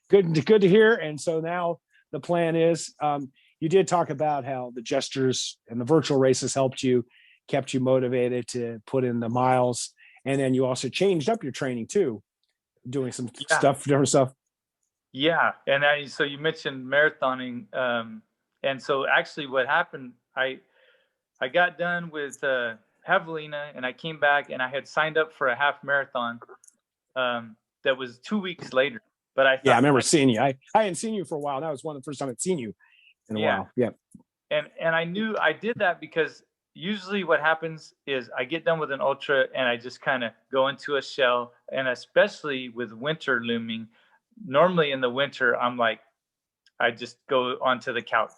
Good to hear. And so now the plan is, you did talk about how the gestures and the virtual races helped you, kept you motivated to put in the miles. And then you also changed up your training too, doing some Yeah, stuff, different stuff. yeah, and so you mentioned marathoning, and so actually, what happened? I got done with Javelina, and I came back, and I had signed up for a half marathon that was 2 weeks later. But I Yeah, I thought, remember seeing you. I hadn't seen you for a while. That was one of the first time I'd seen you in a yeah, while. Yeah. and I knew I did that because usually what happens is I get done with an ultra and I just kind of go into a shell, and especially with winter looming, normally in the winter I'm like I just go onto the couch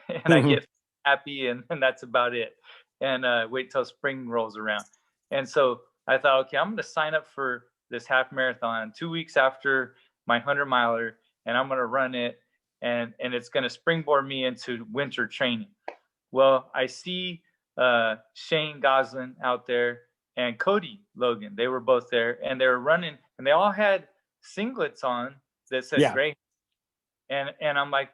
and I get happy, and that's about it. And wait till spring rolls around. And so I thought, okay, I'm going to sign up for this half marathon 2 weeks after my 100 miler, and I'm going to run it, and it's going to springboard me into winter training. Well, I see Shane Goslin out there and Cody Logan. They were both there, and they were running, and they all had singlets on that said Yeah. "Gray," and I'm like,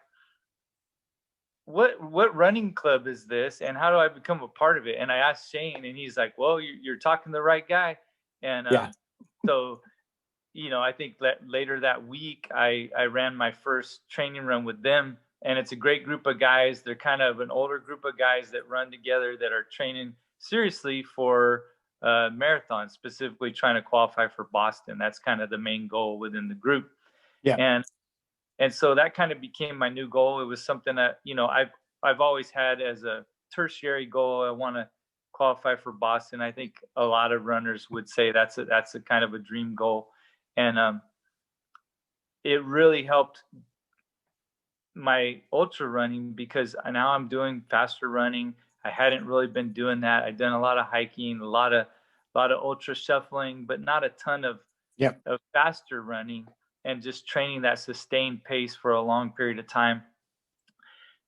what running club is this, and how do I become a part of it? And I asked Shane, and he's like, well, you're talking to the right guy. And Yeah. so I think that later that week I ran my first training run with them, and it's a great group of guys. They're kind of an older group of guys that run together that are training seriously for marathons, specifically trying to qualify for Boston. That's kind of the main goal within the group. Yeah. And so that kind of became my new goal. It was something that I've always had as a tertiary goal. I want to qualify for Boston. I think a lot of runners would say that's a kind of a dream goal, and it really helped my ultra running because now I'm doing faster running. I hadn't really been doing that. I've done a lot of hiking, a lot of ultra shuffling, but not a ton of Yep. faster running, and just training that sustained pace for a long period of time.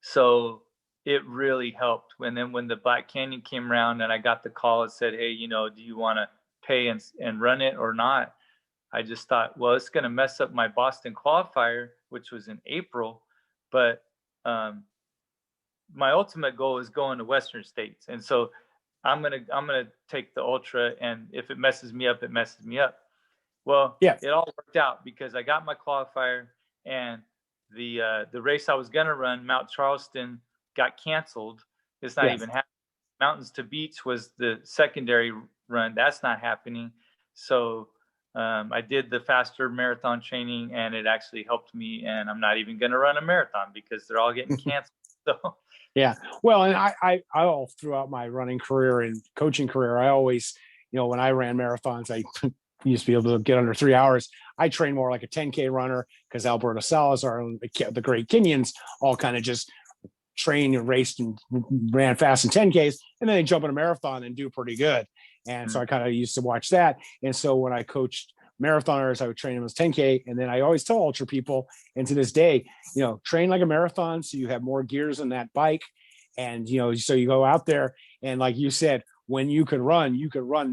So it really helped. And then when the Black Canyon came around and I got the call and said, hey, do you want to pay and run it or not? I just thought, well, it's going to mess up my Boston qualifier, which was in April. But my ultimate goal is going to Western States. And so I'm gonna take the ultra, and if it messes me up, it messes me up. Well, Yeah. it all worked out because I got my qualifier, and the race I was gonna run, Mount Charleston, got canceled. It's not even happening. Mountains to Beach was the secondary run. That's not happening. So I did the faster marathon training, and it actually helped me. And I'm not even going to run a marathon because they're all getting canceled. So Yeah. Well, and I all throughout my running career and coaching career, I always, when I ran marathons, I used to be able to get under 3 hours. I trained more like a 10K runner because Alberto Salazar and the great Kenyans all kind of just trained and raced and ran fast in 10Ks, and then they jump in a marathon and do pretty good. And so I kind of used to watch that. And so when I coached marathoners, I would train them as 10K. And then I always tell ultra people, and to this day, train like a marathon so you have more gears in that bike. And, so you go out there, and like you said, when you could run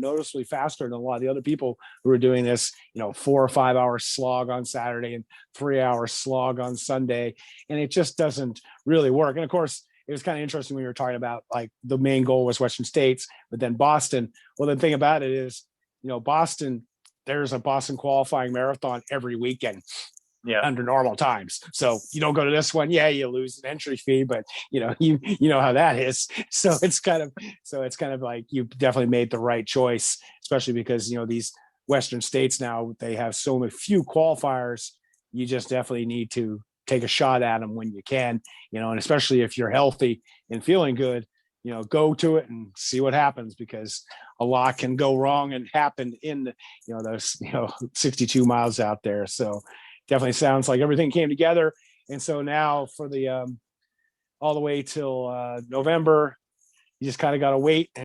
noticeably faster than a lot of the other people who are doing this, 4 or 5 hour slog on Saturday and 3 hour slog on Sunday. And it just doesn't really work. And of course, it was kind of interesting when you were talking about like the main goal was Western States, but then Boston. Well, the thing about it is, Boston, there's a Boston qualifying marathon every weekend. Yeah. Under normal times. So you don't go to this one, you lose an entry fee, but you know how that is. So it's kind of like you definitely made the right choice, especially because these Western states now, they have so many few qualifiers. You just definitely need to take a shot at them when you can, and especially if you're healthy and feeling good, go to it and see what happens, because a lot can go wrong and happen in those 62 miles out there. So definitely sounds like everything came together. And so now for the all the way till November, you just kind of got to wait